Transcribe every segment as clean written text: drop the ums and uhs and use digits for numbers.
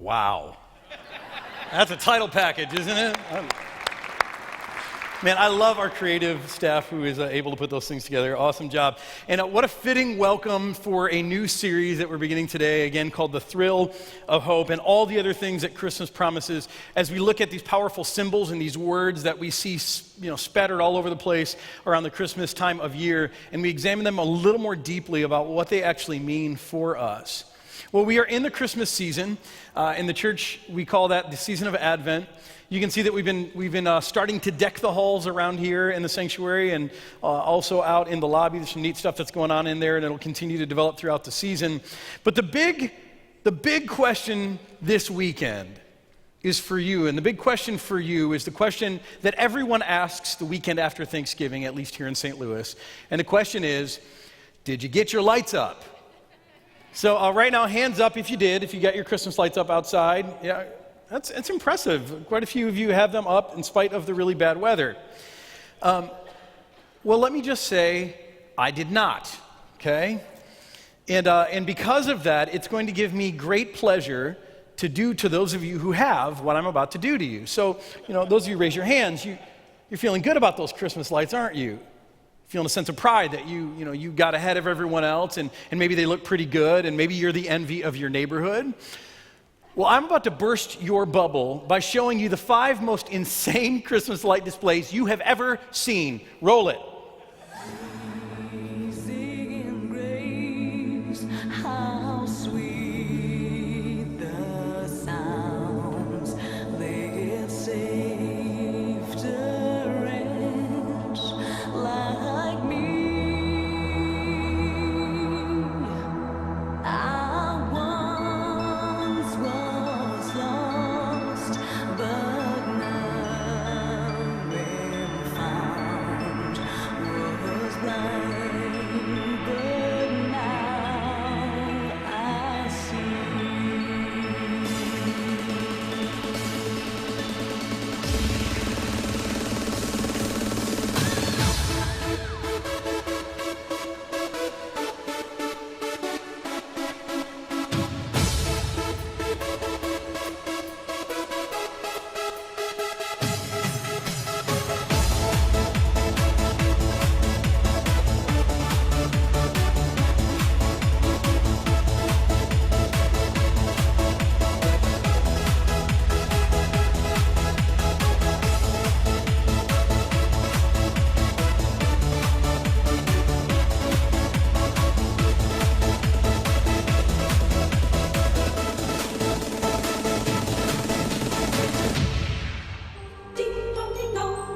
Wow. That's a title package, isn't it? Man, I love our creative staff who is able to put those things together. Awesome job. And what a fitting welcome for a new series that we're beginning today, again, called The Thrill of Hope, and all the other things that Christmas promises as we look at these powerful symbols and these words that we see spattered all over the place around the Christmas time of year, and we examine them a little more deeply about what they actually mean for us. Well, we are in the Christmas season. In the church, we call that the season of Advent. You can see that we've been starting to deck the halls around here in the sanctuary and also out in the lobby. There's some neat stuff that's going on in there, and it'll continue to develop throughout the season. But the big question this weekend is for you, and the big question for you is the question that everyone asks the weekend after Thanksgiving, at least here in St. Louis. And the question is, did you get your lights up? So right now, hands up if you did, if you got your Christmas lights up outside. Yeah. It's impressive. Quite a few of you have them up in spite of the really bad weather. Well, let me just say, I did not, okay? And because of that, it's going to give me great pleasure to do to those of you who have what I'm about to do to you. So, those of you raise your hands, you're feeling good about those Christmas lights, aren't you? Feeling a sense of pride that you got ahead of everyone else, and maybe they look pretty good, and maybe you're the envy of your neighborhood. Well, I'm about to burst your bubble by showing you the 5 most insane Christmas light displays you have ever seen. Roll it. Amazing grace, how sweet the sounds that saved a wretch like me. I once was lost, but now am found. Was blind, but now I see. Ding dong,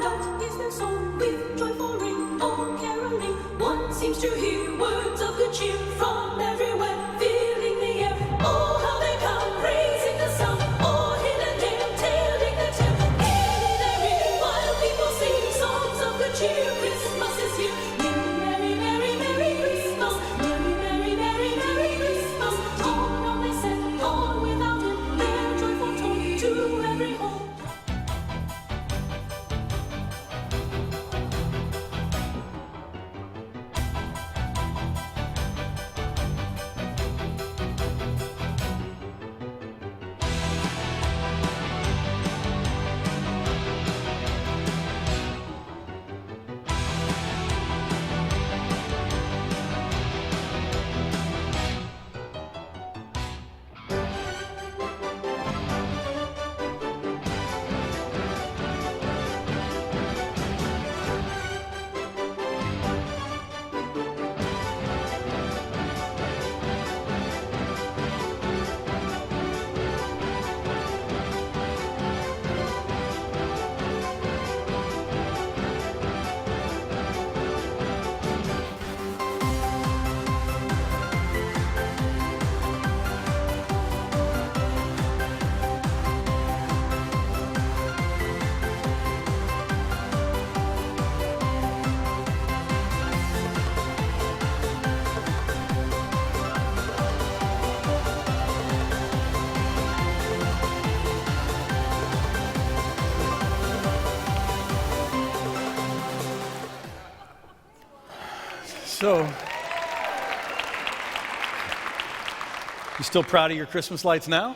what is their song with joyful ring or caroling? One seems to hear words of good cheer from everywhere, filling the air. Oh, how they come, raising the sound, or hidden there, telling the tale. In their ear, while people sing songs of good cheer, Christmas is here. Merry, merry, merry Christmas. Merry, merry, merry, merry Christmas. On they set, on without end, their joyful tone to every home. So, you still proud of your Christmas lights now?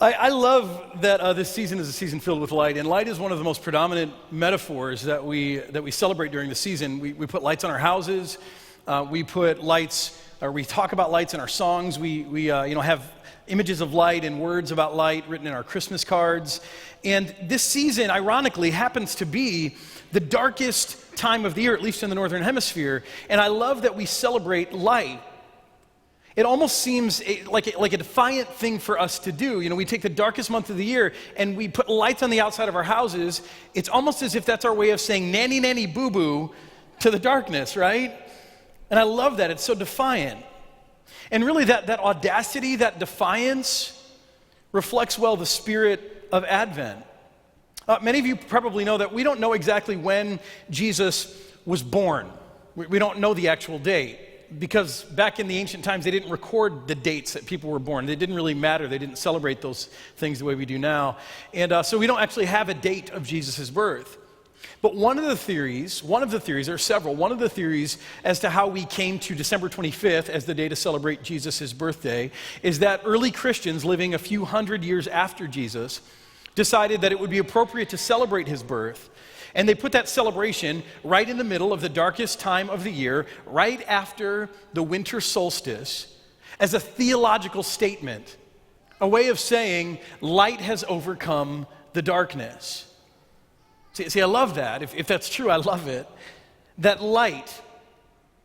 I love that this season is a season filled with light, and light is one of the most predominant metaphors that we celebrate during the season. We put lights on our houses, we put lights, or we talk about lights in our songs. We have images of light and words about light written in our Christmas cards. And this season, ironically, happens to be the darkest time of the year, at least in the Northern Hemisphere. And I love that we celebrate light. It almost seems like a defiant thing for us to do. You know, we take the darkest month of the year and we put lights on the outside of our houses. It's almost as if that's our way of saying nanny, nanny, boo-boo to the darkness, right? And I love that. It's so defiant. And really that audacity, that defiance reflects well the spirit of Advent. Many of you probably know that we don't know exactly when Jesus was born. We don't know the actual date. Because back in the ancient times, they didn't record the dates that people were born. They didn't really matter. They didn't celebrate those things the way we do now. And so we don't actually have a date of Jesus' birth. But one of the theories, there are several, one of the theories as to how we came to December 25th as the day to celebrate Jesus' birthday is that early Christians living a few hundred years after Jesus decided that it would be appropriate to celebrate his birth. And they put that celebration right in the middle of the darkest time of the year, right after the winter solstice, as a theological statement, a way of saying light has overcome the darkness. See, I love that. If that's true, I love it. That light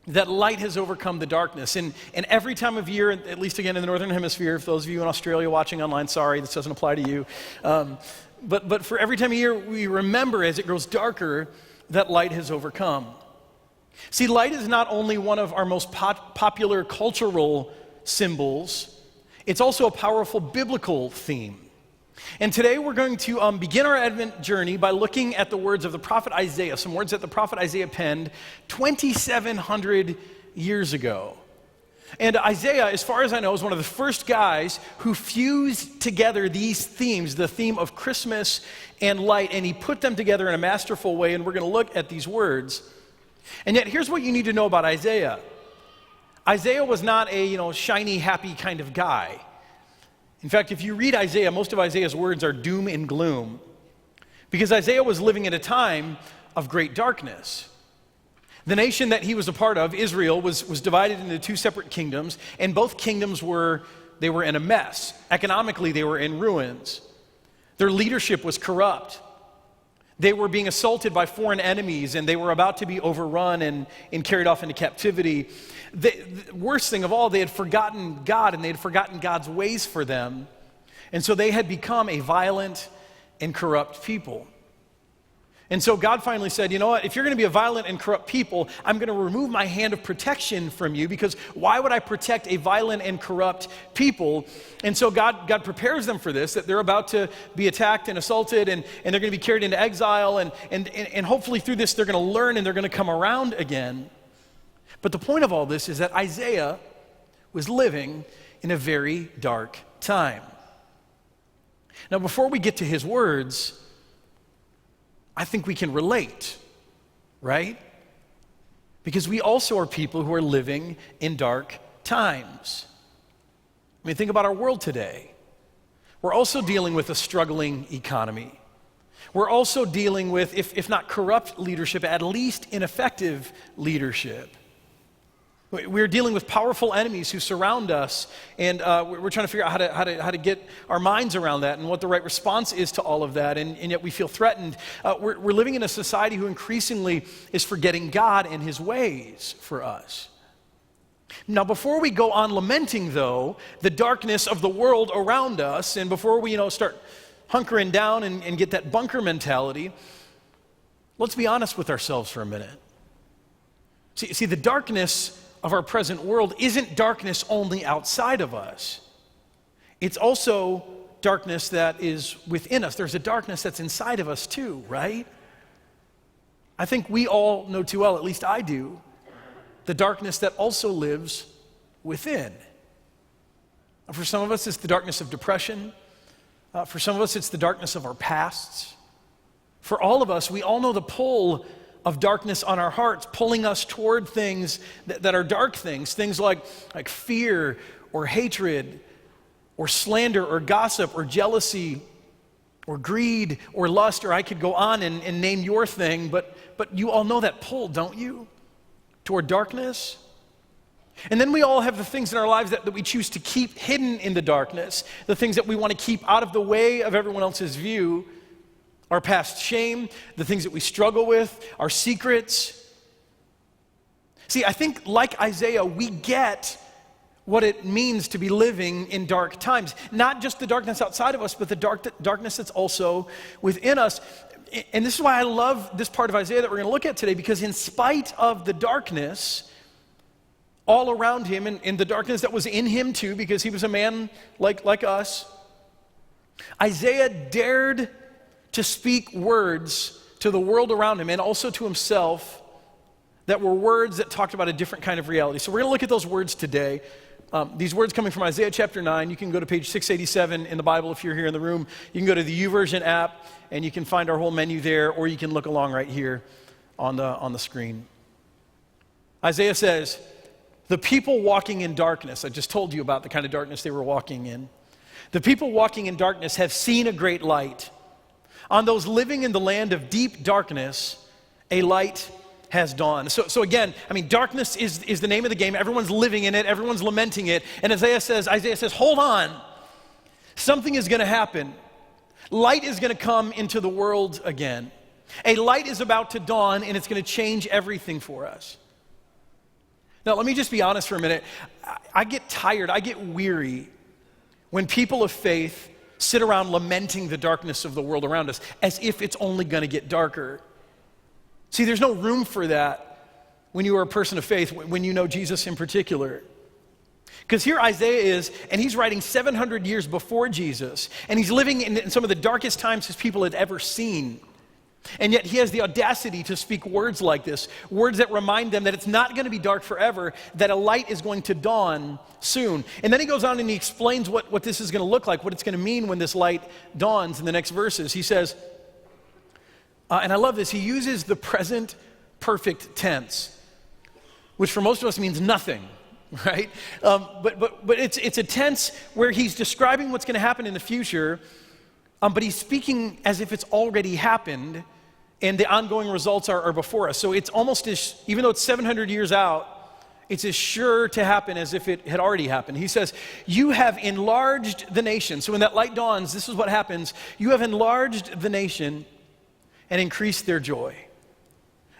has overcome the darkness. And every time of year, at least again in the Northern Hemisphere, for those of you in Australia watching online, sorry, this doesn't apply to you. But for every time of year, we remember as it grows darker that light has overcome. See, light is not only one of our most popular cultural symbols, it's also a powerful biblical theme. And today we're going to begin our Advent journey by looking at the words of the prophet Isaiah, some words that the prophet Isaiah penned 2,700 years ago. And Isaiah, as far as I know, is one of the first guys who fused together these themes, the theme of Christmas and light, and he put them together in a masterful way, and we're going to look at these words. And yet, here's what you need to know about Isaiah. Isaiah was not a, shiny, happy kind of guy. In fact, if you read Isaiah, most of Isaiah's words are doom and gloom, because Isaiah was living at a time of great darkness. The nation that he was a part of, Israel, was divided into two separate kingdoms, and both kingdoms were in a mess. Economically, they were in ruins. Their leadership was corrupt. They were being assaulted by foreign enemies, and they were about to be overrun and carried off into captivity. The worst thing of all, they had forgotten God, and they had forgotten God's ways for them. And so they had become a violent and corrupt people. And so God finally said, you know what, if you're going to be a violent and corrupt people, I'm going to remove my hand of protection from you, because why would I protect a violent and corrupt people? And so God prepares them for this, that they're about to be attacked and assaulted, and they're going to be carried into exile, and hopefully through this they're going to learn and they're going to come around again. But the point of all this is that Isaiah was living in a very dark time. Now, before we get to his words, I think we can relate, right? Because we also are people who are living in dark times. I mean, think about our world today. We're also dealing with a struggling economy. We're also dealing with, if not corrupt leadership, at least ineffective leadership. We're dealing with powerful enemies who surround us, and we're trying to figure out how to get our minds around that and what the right response is to all of that, and yet we feel threatened. We're living in a society who increasingly is forgetting God and his ways for us. Now, before we go on lamenting, though, the darkness of the world around us, and before we start hunkering down and get that bunker mentality, let's be honest with ourselves for a minute. See, the darkness of our present world isn't darkness only outside of us. It's also darkness that is within us. There's a darkness that's inside of us too, right? I think we all know too well, at least I do, the darkness that also lives within. For some of us, it's the darkness of depression. For some of us, it's the darkness of our pasts. For all of us, we all know the pull of darkness on our hearts, pulling us toward things that are dark things like fear or hatred or slander or gossip or jealousy or greed or lust, or I could go on and name your thing, but you all know that pull, don't you? Toward darkness. And then we all have the things in our lives that we choose to keep hidden in the darkness, the things that we want to keep out of the way of everyone else's view, our past shame, the things that we struggle with, our secrets. See, I think like Isaiah, we get what it means to be living in dark times. Not just the darkness outside of us, but the darkness that's also within us. And this is why I love this part of Isaiah that we're going to look at today, because in spite of the darkness all around him, and the darkness that was in him too, because he was a man like us, Isaiah dared to speak words to the world around him and also to himself that were words that talked about a different kind of reality. So we're going to look at those words today. These words coming from Isaiah chapter 9. You can go to page 687 in the Bible if you're here in the room. You can go to the YouVersion app and you can find our whole menu there, or you can look along right here on the screen. Isaiah says, the people walking in darkness, I just told you about the kind of darkness they were walking in. The people walking in darkness have seen a great light. On those living in the land of deep darkness, a light has dawned. So again, I mean, darkness is the name of the game. Everyone's living in it. Everyone's lamenting it. And Isaiah says, hold on. Something is going to happen. Light is going to come into the world again. A light is about to dawn, and it's going to change everything for us. Now, let me just be honest for a minute. I get tired, I get weary when people of faith sit around lamenting the darkness of the world around us as if it's only going to get darker. See, there's no room for that when you are a person of faith, when you know Jesus in particular. Because here Isaiah is, and he's writing 700 years before Jesus, and he's living in some of the darkest times his people had ever seen. And yet he has the audacity to speak words like this, words that remind them that it's not going to be dark forever, that a light is going to dawn soon. And then he goes on and he explains what this is going to look like, what it's going to mean when this light dawns in the next verses. He says, and I love this, he uses the present perfect tense, which for most of us means nothing, right? But it's a tense where he's describing what's going to happen in the future, but he's speaking as if it's already happened, and the ongoing results are before us. So it's almost as, even though it's 700 years out, it's as sure to happen as if it had already happened. He says, you have enlarged the nation. So when that light dawns, this is what happens. You have enlarged the nation and increased their joy.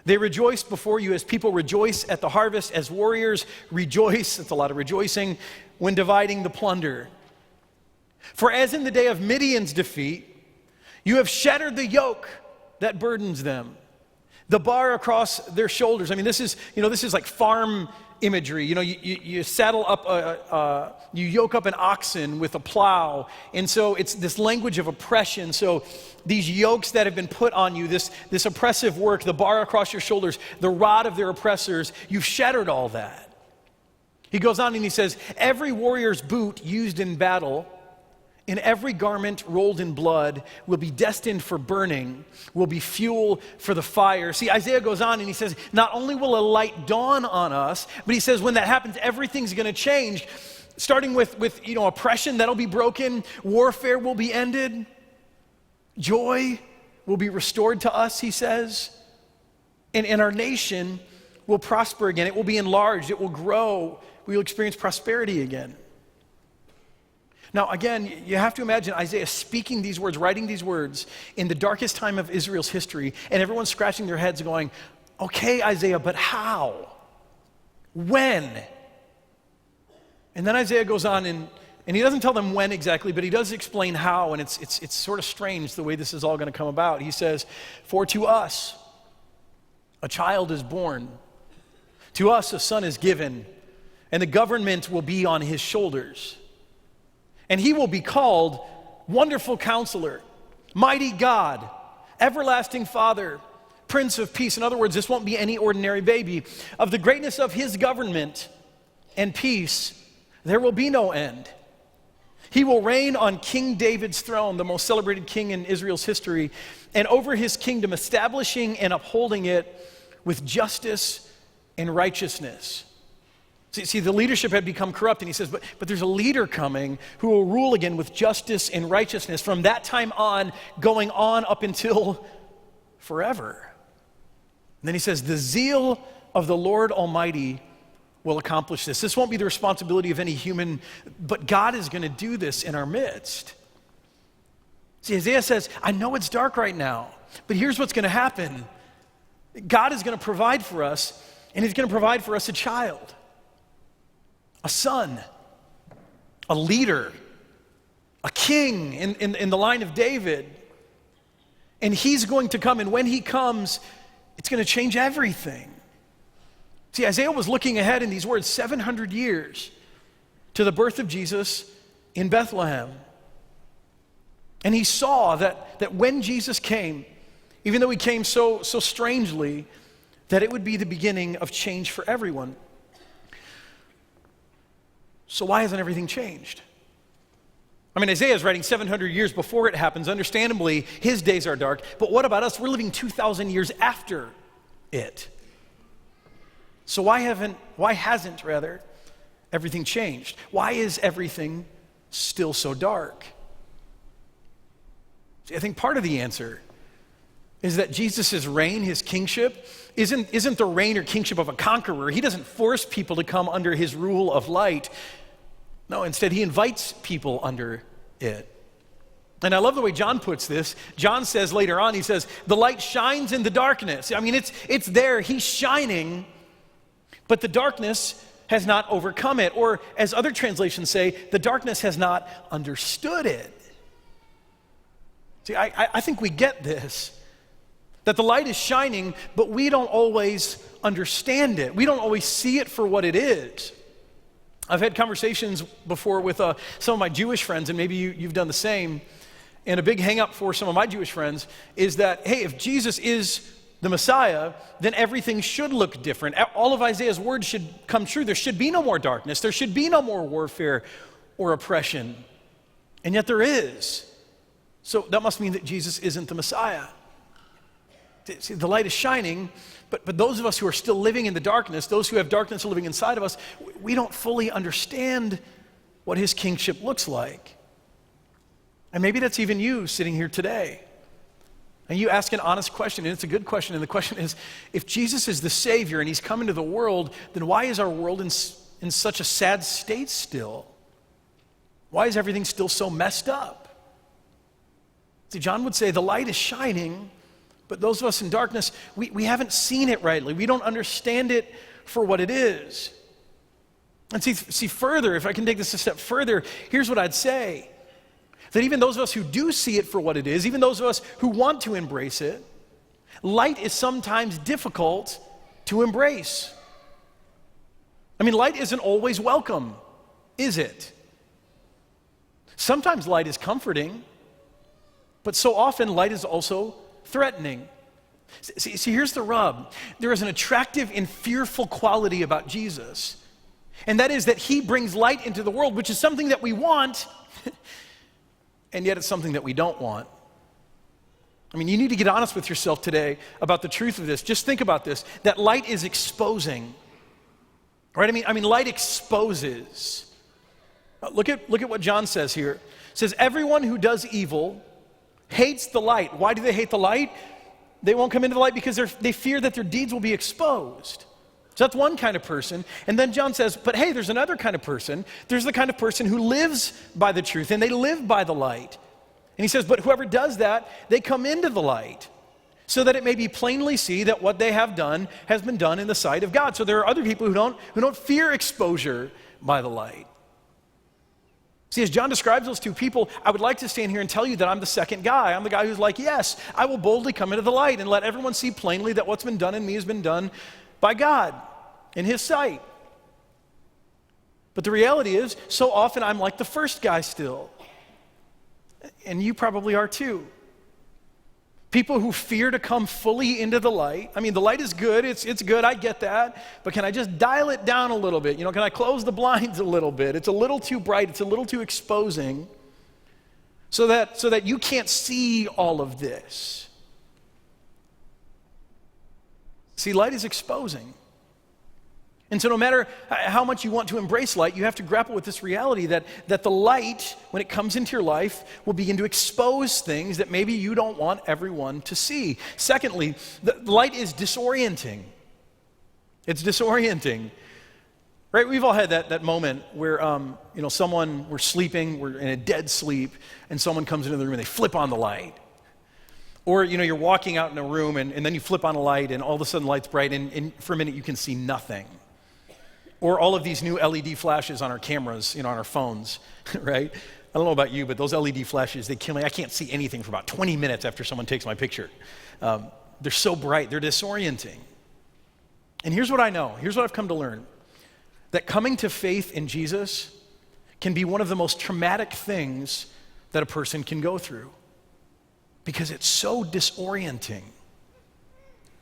They rejoice before you as people rejoice at the harvest, as warriors rejoice, that's a lot of rejoicing, when dividing the plunder. For as in the day of Midian's defeat, you have shattered the yoke that burdens them, the bar across their shoulders. I mean, this is like farm imagery. You saddle up, you yoke up an oxen with a plow. And so it's this language of oppression. So these yokes that have been put on you, this oppressive work, the bar across your shoulders, the rod of their oppressors, you've shattered all that. He goes on and he says, every warrior's boot used in battle, and every garment rolled in blood will be destined for burning, will be fuel for the fire. See, Isaiah goes on and he says, not only will a light dawn on us, but he says when that happens, everything's going to change. Starting with oppression, that'll be broken. Warfare will be ended. Joy will be restored to us, he says. And our nation will prosper again. It will be enlarged. It will grow. We will experience prosperity again. Now, again, you have to imagine Isaiah speaking these words, writing these words in the darkest time of Israel's history, and everyone's scratching their heads going, okay, Isaiah, but how? When? And then Isaiah goes on and he doesn't tell them when exactly, but he does explain how, and it's sort of strange the way this is all going to come about. He says, for to us a child is born, to us a son is given, and the government will be on his shoulders. And he will be called Wonderful Counselor, Mighty God, Everlasting Father, Prince of Peace. In other words, this won't be any ordinary baby. Of the greatness of his government and peace, there will be no end. He will reign on King David's throne, the most celebrated king in Israel's history, and over his kingdom, establishing and upholding it with justice and righteousness. See, the leadership had become corrupt, and he says, but there's a leader coming who will rule again with justice and righteousness from that time on, going on up until forever. And then he says, the zeal of the Lord Almighty will accomplish this. This won't be the responsibility of any human, but God is going to do this in our midst. See, Isaiah says, I know it's dark right now, but here's what's going to happen. God is going to provide for us, and he's going to provide for us a child, a son, a leader, a king in the line of David. And he's going to come, and when he comes, it's going to change everything. See, Isaiah was looking ahead in these words 700 years to the birth of Jesus in Bethlehem. And he saw that when Jesus came, even though he came so strangely, that it would be the beginning of change for everyone. So why hasn't everything changed? I mean, Isaiah is writing 700 years before it happens. Understandably, his days are dark. But what about us? We're living 2,000 years after it. So why hasn't everything changed? Why is everything still so dark? See, I think part of the answer is that Jesus' reign, his kingship, isn't the reign or kingship of a conqueror. He doesn't force people to come under his rule of light. No, instead he invites people under it. And I love the way John puts this. John says later on, he says, the light shines in the darkness. I mean, it's there, he's shining, but the darkness has not overcome it. Or as other translations say, the darkness has not understood it. See, I think we get this. That the light is shining, but we don't always understand it. We don't always see it for what it is. I've had conversations before with some of my Jewish friends, and maybe you've done the same. And a big hang-up for some of my Jewish friends is that, hey, if Jesus is the Messiah, then everything should look different. All of Isaiah's words should come true. There should be no more darkness. There should be no more warfare or oppression. And yet there is. So that must mean that Jesus isn't the Messiah. See, the light is shining, but those of us who are still living in the darkness, those who have darkness living inside of us, we don't fully understand what his kingship looks like. And maybe that's even you sitting here today. And you ask an honest question, and it's a good question, and the question is, if Jesus is the Savior and he's come into the world, then why is our world in such a sad state still? Why is everything still so messed up? See, John would say the light is shining, but those of us in darkness, we haven't seen it rightly. We don't understand it for what it is. And see further, if I can take this a step further, here's what I'd say. That even those of us who do see it for what it is, even those of us who want to embrace it, light is sometimes difficult to embrace. I mean, light isn't always welcome, is it? Sometimes light is comforting, but so often light is also threatening. See, here's the rub. There is an attractive and fearful quality about Jesus, and that is that he brings light into the world, which is something that we want, and yet it's something that we don't want. I mean, you need to get honest with yourself today about the truth of this. Just think about this, that light is exposing, right? I mean, light exposes. Look at what John says here. It says, everyone who does evil hates the light. Why do they hate the light? They won't come into the light because they fear that their deeds will be exposed. So that's one kind of person. And then John says, but hey, there's another kind of person. There's the kind of person who lives by the truth, and they live by the light. And he says, but whoever does that, they come into the light, so that it may be plainly see that what they have done has been done in the sight of God. So there are other people who don't fear exposure by the light. See, as John describes those two people, I would like to stand here and tell you that I'm the second guy. I'm the guy who's like, yes, I will boldly come into the light and let everyone see plainly that what's been done in me has been done by God in his sight. But the reality is, so often I'm like the first guy still. And you probably are too. People who fear to come fully into the light. I mean, the light is good, it's good, I get that. But can I just dial it down a little bit? Can I close the blinds a little bit? It's a little too bright, it's a little too exposing. So that you can't see all of this. See, light is exposing. And so no matter how much you want to embrace light, you have to grapple with this reality that the light, when it comes into your life, will begin to expose things that maybe you don't want everyone to see. Secondly, the light is disorienting. It's disorienting. Right? We've all had that moment where, we're sleeping, we're in a dead sleep, and someone comes into the room and they flip on the light. Or, you're walking out in a room and then you flip on a light and all of a sudden the light's bright and for a minute you can see nothing. Or all of these new LED flashes on our cameras, on our phones, right? I don't know about you, but those LED flashes, they kill me. I can't see anything for about 20 minutes after someone takes my picture. They're so bright, they're disorienting. And here's what I know, here's what I've come to learn, that coming to faith in Jesus can be one of the most traumatic things that a person can go through because it's so disorienting.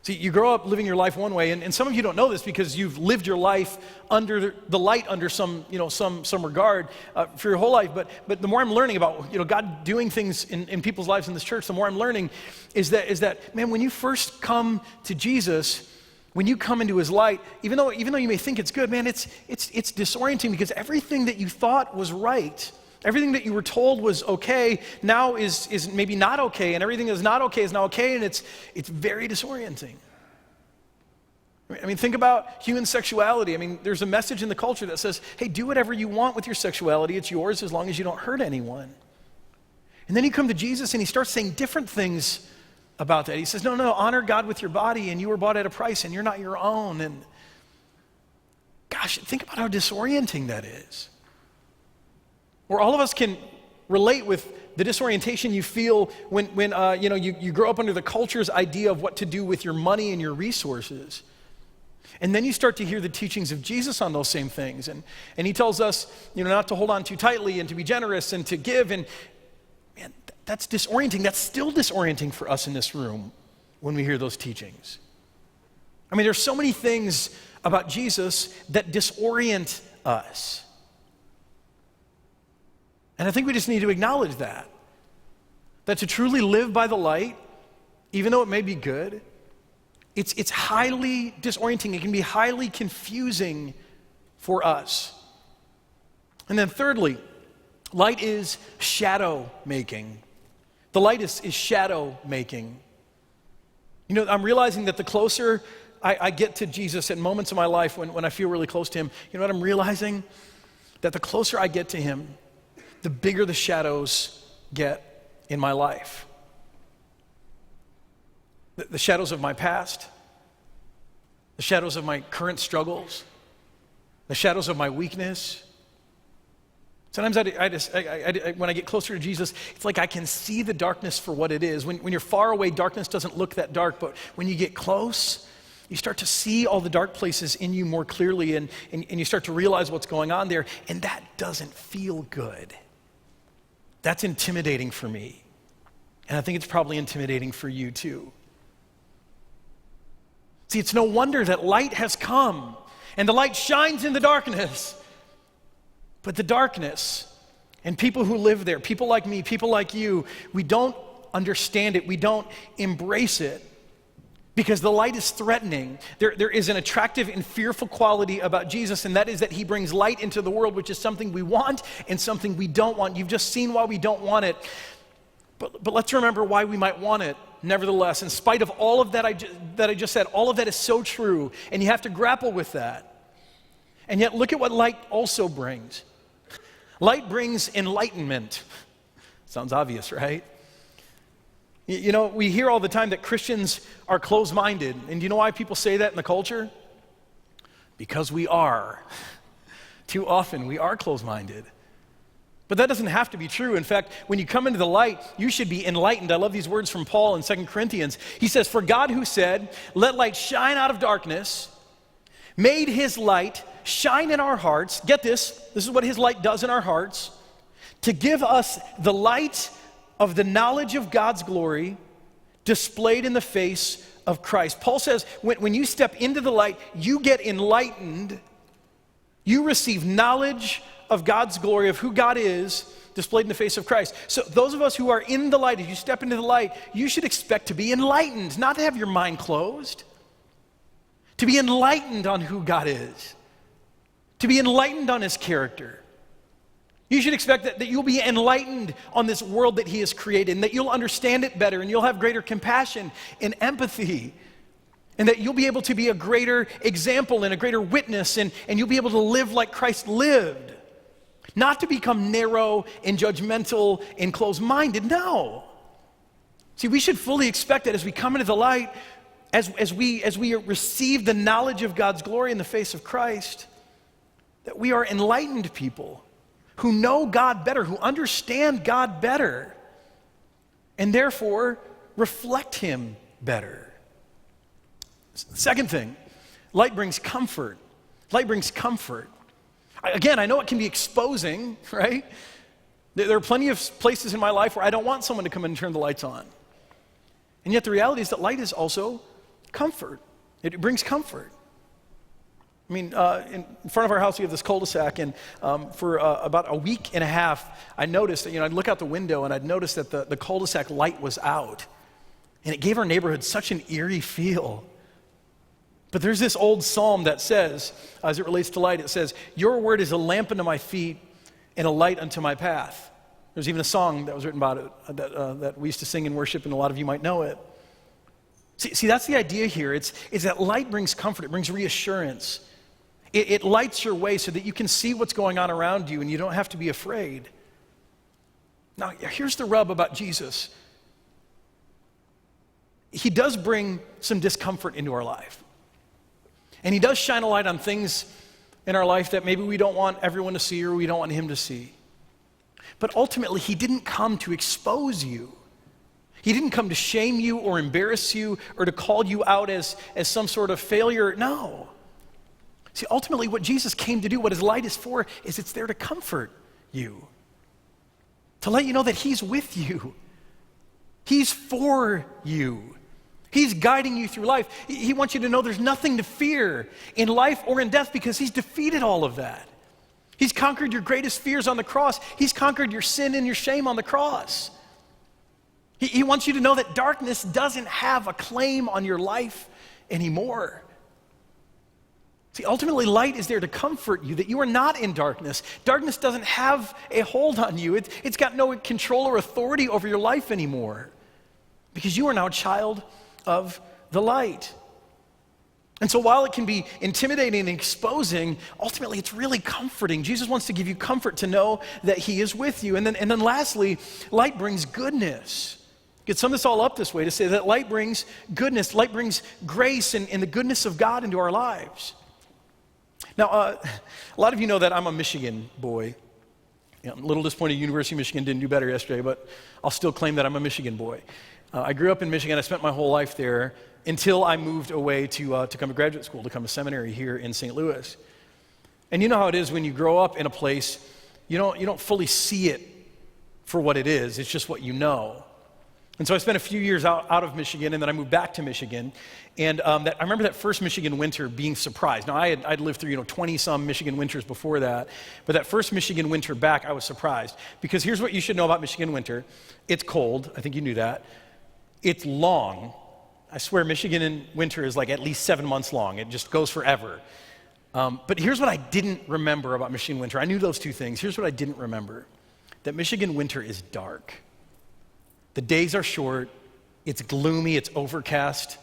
See, you grow up living your life one way, and some of you don't know this because you've lived your life under the light, under some regard for your whole life. But the more I'm learning about God doing things in people's lives in this church, the more I'm learning is that man, when you first come to Jesus, when you come into His light, even though you may think it's good, man, it's disorienting because everything that you thought was right, everything that you were told was okay, now is maybe not okay, and everything that's not okay is now okay, and it's very disorienting. I mean, think about human sexuality. I mean, there's a message in the culture that says, hey, do whatever you want with your sexuality. It's yours as long as you don't hurt anyone. And then you come to Jesus and He starts saying different things about that. He says, no, honor God with your body, and you were bought at a price, and you're not your own. And gosh, think about how disorienting that is. Or all of us can relate with the disorientation you feel when you grow up under the culture's idea of what to do with your money and your resources. And then you start to hear the teachings of Jesus on those same things. And He tells us, not to hold on too tightly and to be generous and to give. And man, that's disorienting. That's still disorienting for us in this room when we hear those teachings. I mean, there's so many things about Jesus that disorient us. And I think we just need to acknowledge that to truly live by the light, even though it may be good, it's highly disorienting. It can be highly confusing for us. And then thirdly, light is shadow making. The light is shadow making. I'm realizing that the closer I get to Jesus at moments in my life when I feel really close to Him, what I'm realizing? That the closer I get to Him, the bigger the shadows get in my life. The shadows of my past, the shadows of my current struggles, the shadows of my weakness. Sometimes when I get closer to Jesus, it's like I can see the darkness for what it is. When you're far away, darkness doesn't look that dark, but when you get close, you start to see all the dark places in you more clearly, and you start to realize what's going on there, and that doesn't feel good. That's intimidating for me. And I think it's probably intimidating for you too. See, it's no wonder that light has come and the light shines in the darkness. But the darkness and people who live there, people like me, people like you, we don't understand it. We don't embrace it because the light is threatening. There is an attractive and fearful quality about Jesus, and that is that He brings light into the world, which is something we want and something we don't want. You've just seen why we don't want it. But let's remember why we might want it, nevertheless. In spite of all of that I just said, all of that is so true, and you have to grapple with that. And yet, look at what light also brings. Light brings enlightenment. Sounds obvious, right? We hear all the time that Christians are closed-minded. And do you know why people say that in the culture? Because we are. Too often, we are closed-minded. But that doesn't have to be true. In fact, when you come into the light, you should be enlightened. I love these words from Paul in 2 Corinthians. He says, "For God who said, 'Let light shine out of darkness,' made His light shine in our hearts." Get this is what His light does in our hearts, "to give us the light of the knowledge of God's glory displayed in the face of Christ." Paul says when you step into the light, you get enlightened. You receive knowledge of God's glory, of who God is, displayed in the face of Christ. So those of us who are in the light, as you step into the light, you should expect to be enlightened, not to have your mind closed. to be enlightened on who God is, to be enlightened on his character. You should expect that you'll be enlightened on this world that he has created, and that you'll understand it better, and you'll have greater compassion and empathy, and that you'll be able to be a greater example and a greater witness, and you'll be able to live like Christ lived. Not to become narrow and judgmental and closed-minded, no. See, we should fully expect that as we come into the light, as we receive the knowledge of God's glory in the face of Christ, that we are enlightened people who know God better, who understand God better, and therefore reflect him better. Second thing, light brings comfort. Light brings comfort. Again, I know it can be exposing, right? There are plenty of places in my life where I don't want someone to come in and turn the lights on. And yet the reality is that light is also comfort. It brings comfort. I mean, in front of our house, we have this cul-de-sac, and for about a week and a half, I noticed that, I'd look out the window, and I'd notice that the cul-de-sac light was out. And it gave our neighborhood such an eerie feel. But there's this old psalm that says, as it relates to light, it says, "Your word is a lamp unto my feet and a light unto my path." There's even a song that was written about it that we used to sing in worship, and a lot of you might know it. See, that's the idea here. It's that light brings comfort. It brings reassurance. It lights your way so that you can see what's going on around you, and you don't have to be afraid. Now, here's the rub about Jesus. He does bring some discomfort into our life. And he does shine a light on things in our life that maybe we don't want everyone to see or we don't want him to see. But ultimately, he didn't come to expose you. He didn't come to shame you or embarrass you or to call you out as some sort of failure. No. See, ultimately, what Jesus came to do, what his light is for, is it's there to comfort you. To let you know that he's with you. He's for you. He's guiding you through life. He wants you to know there's nothing to fear in life or in death because he's defeated all of that. He's conquered your greatest fears on the cross. He's conquered your sin and your shame on the cross. He wants you to know that darkness doesn't have a claim on your life anymore. See, ultimately, light is there to comfort you, that you are not in darkness. Darkness doesn't have a hold on you. It's got no control or authority over your life anymore because you are now a child of the light. And so while it can be intimidating and exposing, ultimately it's really comforting. Jesus wants to give you comfort to know that he is with you. And then lastly, light brings goodness. You could sum this all up this way to say that light brings goodness, light brings grace and the goodness of God into our lives. Now, a lot of you know that I'm a Michigan boy. I'm a little disappointed University of Michigan didn't do better yesterday, but I'll still claim that I'm a Michigan boy. I grew up in Michigan. I spent my whole life there until I moved away to come to graduate school, to come to seminary here in St. Louis. And you know how it is when you grow up in a place, you don't fully see it for what it is. It's just what you know. And so I spent a few years out of Michigan, and then I moved back to Michigan. And I remember that first Michigan winter being surprised. Now, I'd lived through 20-some Michigan winters before that. But that first Michigan winter back, I was surprised. Because here's what you should know about Michigan winter. It's cold. I think you knew that. It's long. I swear Michigan in winter is like at least 7 months long. It just goes forever. But here's what I didn't remember about Michigan winter. I knew those two things. Here's what I didn't remember. That Michigan winter is dark. The days are short. It's gloomy. It's overcast.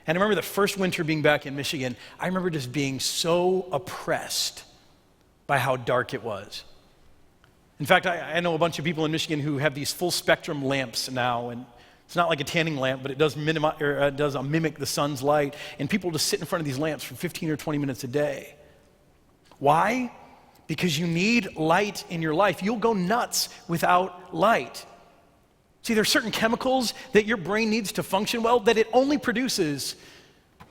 And I remember the first winter being back in Michigan, I remember just being so oppressed by how dark it was. In fact, I know a bunch of people in Michigan who have these full spectrum lamps now, and it's not like a tanning lamp, but it does mimic the sun's light, and people just sit in front of these lamps for 15 or 20 minutes a day. Why? Because you need light in your life. You'll go nuts without light. See, there are certain chemicals that your brain needs to function well that it only produces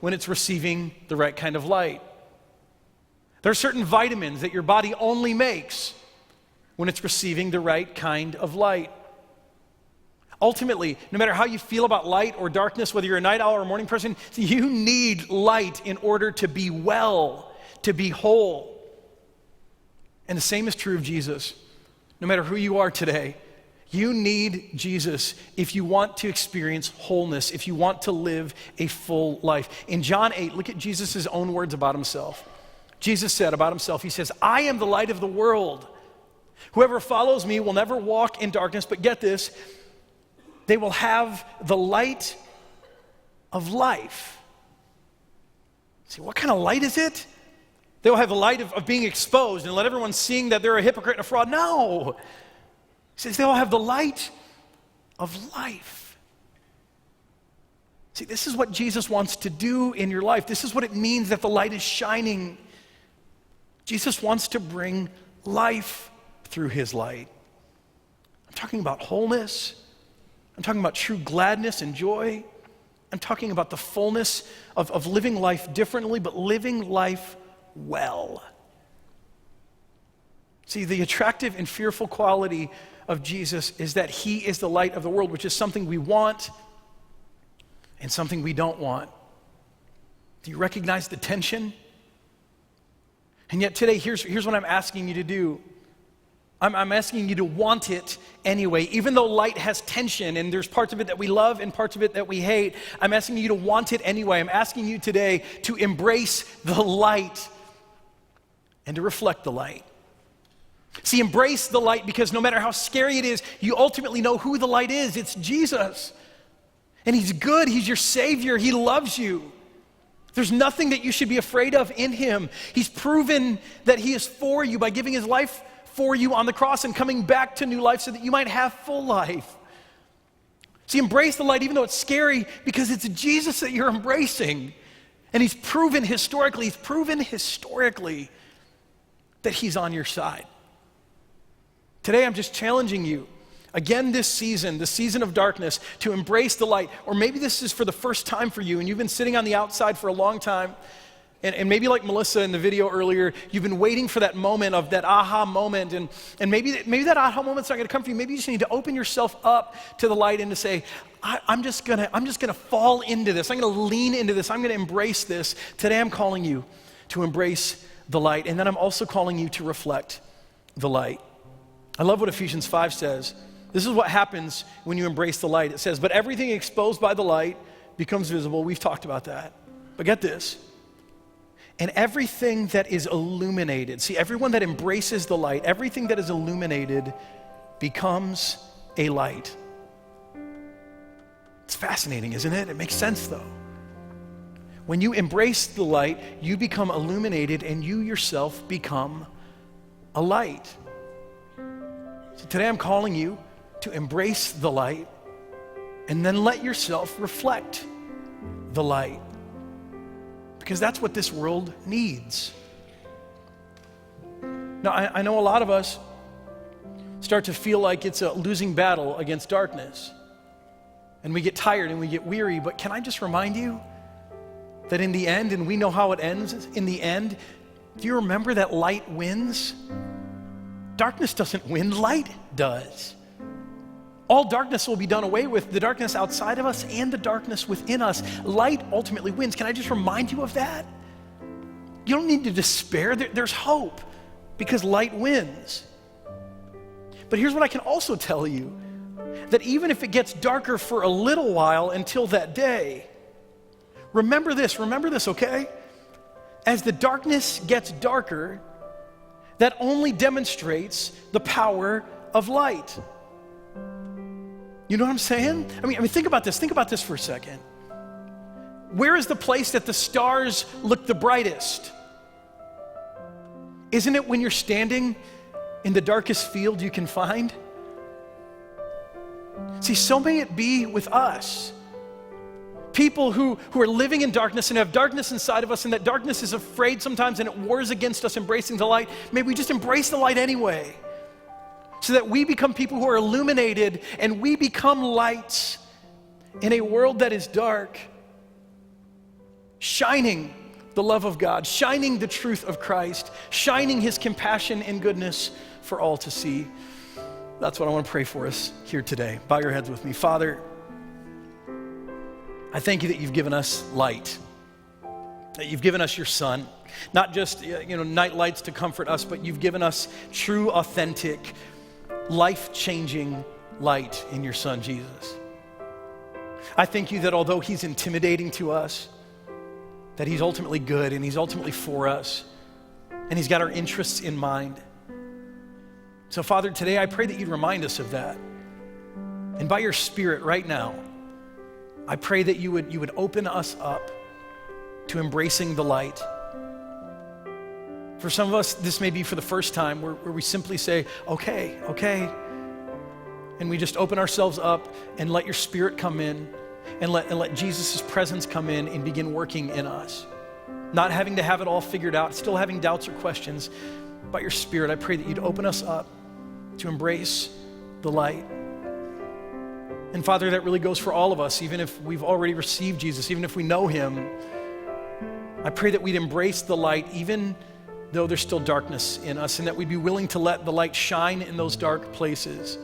when it's receiving the right kind of light. There are certain vitamins that your body only makes when it's receiving the right kind of light. Ultimately, no matter how you feel about light or darkness, whether you're a night owl or a morning person, you need light in order to be well, to be whole. And the same is true of Jesus. No matter who you are today, You need Jesus if you want to experience wholeness, if you want to live a full life. In John 8, look at Jesus' own words about himself. Jesus said about himself, he says, I am the light of the world. Whoever follows me will never walk in darkness, but get this, they will have the light of life. See, what kind of light is it? They will have the light of being exposed and let everyone seeing that they're a hypocrite and a fraud. No. He says they will have the light of life. See, this is what Jesus wants to do in your life. This is what it means that the light is shining. Jesus wants to bring life through his light. I'm talking about wholeness. I'm talking about true gladness and joy. I'm talking about the fullness of living life differently, but living life well. See, the attractive and fearful quality of Jesus is that he is the light of the world, which is something we want and something we don't want. Do you recognize the tension? And yet today, here's what I'm asking you to do. I'm asking you to want it anyway. Even though light has tension and there's parts of it that we love and parts of it that we hate, I'm asking you to want it anyway. I'm asking you today to embrace the light and to reflect the light. See, embrace the light because no matter how scary it is, you ultimately know who the light is. It's Jesus. And he's good. He's your Savior. He loves you. There's nothing that you should be afraid of in him. He's proven that he is for you by giving his life for you on the cross and coming back to new life so that you might have full life. See, embrace the light even though it's scary because it's Jesus that you're embracing. And he's proven historically that he's on your side. Today, I'm just challenging you, again this season, the season of darkness, to embrace the light. Or maybe this is for the first time for you, and you've been sitting on the outside for a long time, and maybe like Melissa in the video earlier, you've been waiting for that moment of that aha moment, and maybe that aha moment's not going to come for you. Maybe you just need to open yourself up to the light and to say, I'm just gonna fall into this. I'm gonna lean into this. I'm gonna embrace this. Today, I'm calling you to embrace the light, and then I'm also calling you to reflect the light. I love what Ephesians 5 says. This is what happens when you embrace the light. It says, but everything exposed by the light becomes visible. We've talked about that. But get this. And everything that is illuminated, see, everyone that embraces the light, everything that is illuminated becomes a light. It's fascinating, isn't it? It makes sense, though. When you embrace the light, you become illuminated and you yourself become a light. So today I'm calling you to embrace the light and then let yourself reflect the light. Because that's what this world needs. Now, I know a lot of us start to feel like it's a losing battle against darkness. And we get tired and we get weary, but can I just remind you that in the end, and we know how it ends, in the end, do you remember that light wins? Darkness doesn't win, light does. All darkness will be done away with, the darkness outside of us and the darkness within us. Light ultimately wins. Can I just remind you of that? You don't need to despair. There's hope because light wins. But here's what I can also tell you, that even if it gets darker for a little while until that day, remember this, okay? As the darkness gets darker, that only demonstrates the power of light. You know what I'm saying? I mean, think about this for a second. Where is the place that the stars look the brightest? Isn't it when you're standing in the darkest field you can find? See, so may it be with us. People who are living in darkness and have darkness inside of us, and that darkness is afraid sometimes and it wars against us embracing the light. Maybe we just embrace the light anyway, so that we become people who are illuminated and we become lights in a world that is dark, shining the love of God, shining the truth of Christ, shining his compassion and goodness for all to see. That's what I want to pray for us here today. Bow your heads with me. Father, I thank you that you've given us light, that you've given us your Son, not just night lights to comfort us, but you've given us true, authentic, life-changing light in your Son, Jesus. I thank you that although he's intimidating to us, that he's ultimately good and he's ultimately for us, and he's got our interests in mind. So Father, today I pray that you'd remind us of that. And by your Spirit right now, I pray that you would open us up to embracing the light. For some of us, this may be for the first time where we simply say, okay. And we just open ourselves up and let your Spirit come in and let Jesus' presence come in and begin working in us. Not having to have it all figured out, still having doubts or questions. By your Spirit, I pray that you'd open us up to embrace the light. And Father, that really goes for all of us, even if we've already received Jesus, even if we know him. I pray that we'd embrace the light even though there's still darkness in us, and that we'd be willing to let the light shine in those dark places,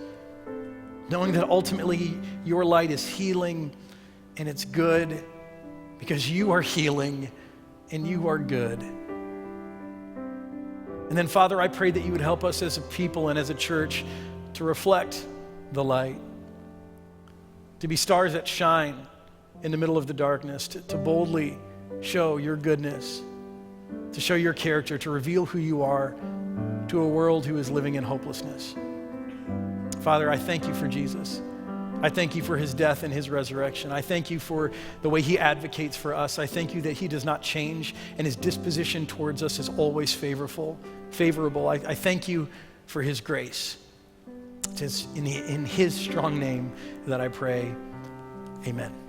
knowing that ultimately your light is healing and it's good because you are healing and you are good. And then Father, I pray that you would help us as a people and as a church to reflect the light, to be stars that shine in the middle of the darkness, to boldly show your goodness, to show your character, to reveal who you are to a world who is living in hopelessness. Father, I thank you for Jesus. I thank you for his death and his resurrection. I thank you for the way he advocates for us. I thank you that he does not change and his disposition towards us is always favorable. I thank you for his grace. It is in his strong name that I pray, amen.